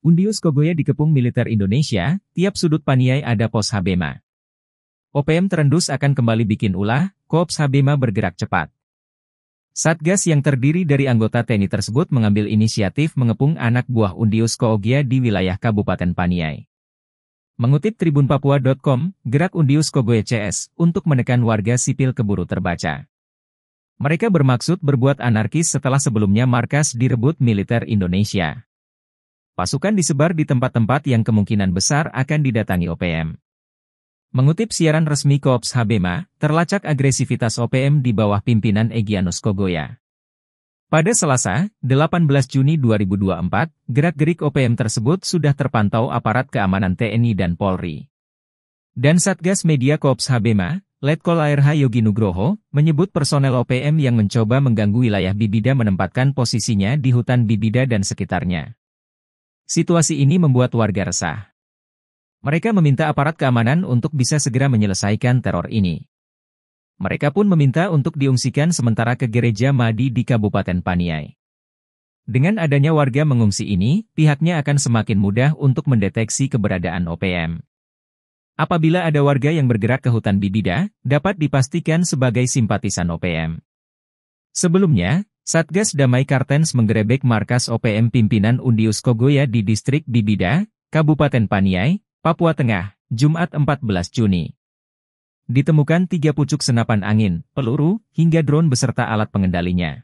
Undius Kogoya dikepung militer Indonesia, tiap sudut Paniai ada pos Habema. OPM terendus akan kembali bikin ulah, Kops Habema bergerak cepat. Satgas yang terdiri dari anggota TNI tersebut mengambil inisiatif mengepung anak buah Undius Kogoya di wilayah Kabupaten Paniai. Mengutip tribunpapua.com, gerak Undius Kogoya CS untuk menekan warga sipil keburu terbaca. Mereka bermaksud berbuat anarkis setelah sebelumnya markas direbut militer Indonesia. Pasukan disebar di tempat-tempat yang kemungkinan besar akan didatangi OPM. Mengutip siaran resmi Kops Habema, terlacak agresivitas OPM di bawah pimpinan Egyanus Kogoya. Pada Selasa, 18 Juni 2024, gerak-gerik OPM tersebut sudah terpantau aparat keamanan TNI dan Polri. Dan Satgas Media Kops Habema, Letkol ARH Yogi Nugroho, menyebut personel OPM yang mencoba mengganggu wilayah Bibida menempatkan posisinya di hutan Bibida dan sekitarnya. Situasi ini membuat warga resah. Mereka meminta aparat keamanan untuk bisa segera menyelesaikan teror ini. Mereka pun meminta untuk diungsikan sementara ke Gereja Madi di Kabupaten Paniai. Dengan adanya warga mengungsi ini, pihaknya akan semakin mudah untuk mendeteksi keberadaan OPM. Apabila ada warga yang bergerak ke hutan Bibida, dapat dipastikan sebagai simpatisan OPM. Sebelumnya, Satgas Damai Kartens menggerebek markas OPM pimpinan Undius Kogoya di distrik Bibida, Kabupaten Paniai, Papua Tengah, Jumat 14 Juni. Ditemukan 3 pucuk senapan angin, peluru, hingga drone beserta alat pengendalinya.